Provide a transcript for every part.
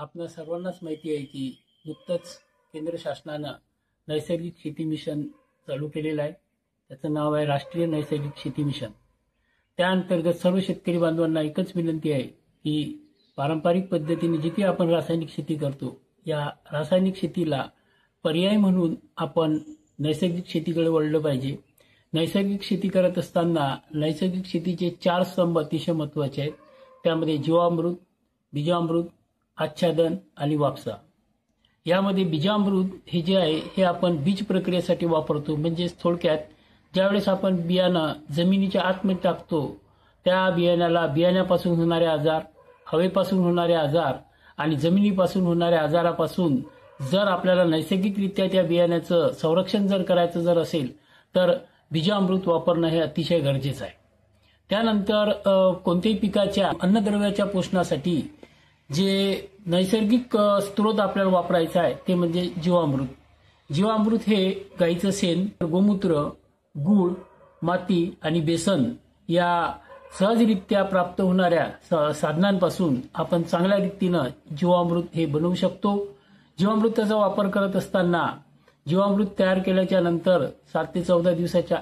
आपल्या सर्वांनाच माहिती आहे की नुकतंच केंद्र शासनानं नैसर्गिक शेती मिशन चालू केलेलं आहे। त्याचं नाव आहे राष्ट्रीय नैसर्गिक शेती मिशन। त्या अंतर्गत सर्व शेतकरी बांधवांना एकच विनंती आहे की पारंपरिक पद्धतीने जी काही आपण रासायनिक शेती करतो, या रासायनिक शेतीला पर्याय म्हणून आपण नैसर्गिक शेतीकडे वळलं पाहिजे। नैसर्गिक शेती करत असताना नैसर्गिक शेतीचे 4 स्तंभ अतिशय महत्त्वाचे आहेत। त्यामध्ये जीवामृत, बीजामृत, आच्छादन आणि वापसा। यामध्ये बीजामृत हे जे आहे हे आपण बीज प्रक्रियेसाठी वापरतो। म्हणजे थोडक्यात ज्यावेळेस आपण बियाणं जमिनीच्या आतमध्ये टाकतो, त्या बियाण्यापासून होणारे आजार, हवेपासून होणारे आजार आणि जमिनीपासून होणाऱ्या आजारापासून जर आपल्याला नैसर्गिकरित्या त्या बियाण्याचं संरक्षण जर करायचं असेल तर बीजामृत वापरणं हे अतिशय गरजेचं आहे। त्यानंतर कोणत्याही पिकाच्या अन्नद्रव्याच्या पोषणासाठी जे नैसर्गिक स्रोत आपल्याला वापरायचा आहे ते म्हणजे जीवामृत। जीवामृत हे गाईचं शेण, गोमूत्र, गूळ, माती आणि बेसन या सहजरित्या प्राप्त होणाऱ्या साधनांपासून आपण चांगल्या रीतीनं जीवामृत हे बनवू शकतो। जीवामृताचा वापर करत असताना जीवामृत तयार केल्याच्या नंतर 7 ते 14 दिवसाच्या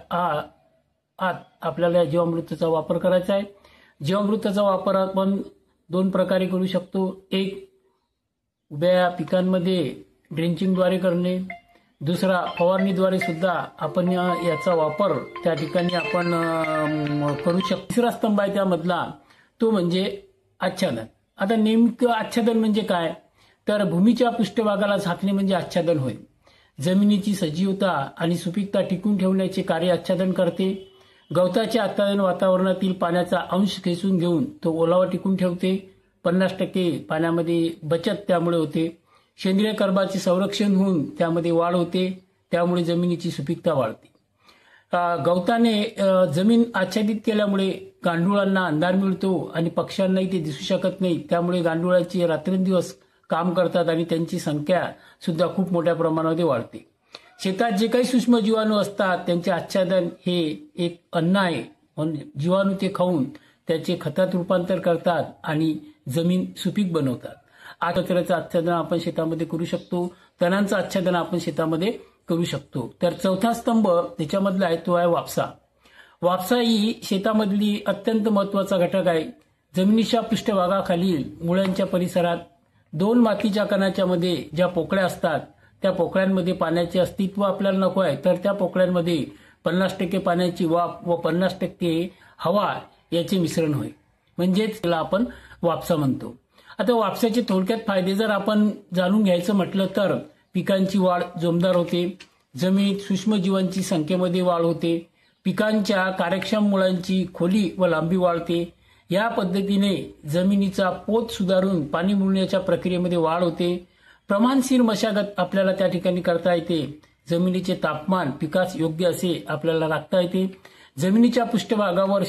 आत आपल्याला जीवामृताचा वापर करायचा आहे। जीवामृताचा वापर आपण 2 प्रकारे करू शकतो। एक, उभ्या पिकांमध्ये ड्रेंचिंगद्वारे करणे, दुसरा फवारणीद्वारे सुद्धा आपण याचा वापर त्या ठिकाणी आपण करू शकतो। तिसरा स्तंभ आहे त्यामधला तो म्हणजे आच्छादन। आता नेमकं आच्छादन म्हणजे काय, तर भूमीच्या पृष्ठभागाला झाकणे म्हणजे आच्छादन होय। जमिनीची सजीवता आणि सुपीकता टिकून ठेवण्याचे कार्य आच्छादन करते। गवताचे आच्छादन वातावरणातील पाण्याचा अंश खेचून घेऊन तो ओलावा टिकून ठेवते। 50% पाण्यामध्ये बचत त्यामुळे होते। सेंद्रिय कर्बाचे संरक्षण होऊन त्यामध्ये वाढ होते, त्यामुळे जमिनीची सुपीकता वाढते। गवताने जमीन आच्छादित केल्यामुळे गांडुळांना अंधार मिळतो आणि पक्ष्यांनाही ते दिसू शकत नाही। त्यामुळे गांडुळाची रात्रंदिवस काम करतात आणि त्यांची संख्या सुद्धा खूप मोठ्या प्रमाणामध्ये वाढते। शेतात जे काही सूक्ष्म जीवाणू असतात त्यांचे आच्छादन हे एक अन्न आहे, म्हणजे जीवाणू ते खाऊन त्याचे खतात रूपांतर करतात आणि जमीन सुपीक बनवतात। कचऱ्याचं आच्छादन आपण शेतामध्ये करू शकतो, तणांचं आच्छादन आपण शेतामध्ये करू शकतो। तर चौथा स्तंभ त्याच्यामधला आहे तो आहे वापसा। वापसा ही शेतामधली अत्यंत महत्त्वाचा घटक आहे। जमिनीच्या पृष्ठभागाखालील मुळांच्या परिसरात 2 मातीच्या कणाच्या मध्ये ज्या पोकळ्या असतात त्या पोकळ्यांमध्ये पाण्याचे अस्तित्व आपल्याला नको आहे, तर त्या पोकळ्यांमध्ये 50% पाण्याची वाफ व 50% हवा याचे मिश्रण होय, म्हणजेच त्याला आपण वापसा म्हणतो। आता वापसाचे थोडक्यात फायदे जर आपण जाणून घ्यायचं म्हटलं तर पिकांची वाढ जोमदार होते, जमिनीत सूक्ष्मजीवांची संख्येमध्ये वाढ होते, पिकांच्या कार्यक्षम मुळांची खोली व लांबी वाढते। या पद्धतीने जमिनीचा पोत सुधारून पाणी मुरण्याच्या प्रक्रियेमध्ये वाढ होते। प्रमाणशीर मशागत आपल्याला त्या ठिकाणी करता येते। जमिनीचे तापमान पिकास योग्य असे आपल्याला राखता येते। जमिनीच्या पृष्ठभागावर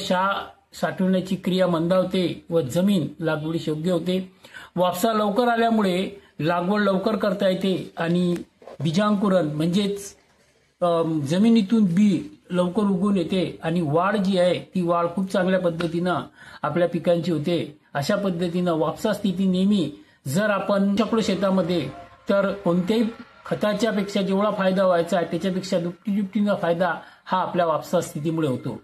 साठवण्याची क्रिया मंदावते व जमीन लागवडीस योग्य होते। वापसा लवकर आल्यामुळे लागवड लवकर करता येते आणि बीजांकुरण म्हणजेच जमिनीतून बी लवकर उगवून येते आणि वाढ जी आहे ती वाढ खूप चांगल्या पद्धतीनं आपल्या पिकांची होते। अशा पद्धतीनं वापसा स्थिती नेहमी जर आपण टाकलो शेतामध्ये तर कोणत्याही खताच्या पेक्षा जेवढा फायदा व्हायचा त्याच्यापेक्षा दुप्पटीनं फायदा हा आपल्या वापसा स्थितीमुळे होतो।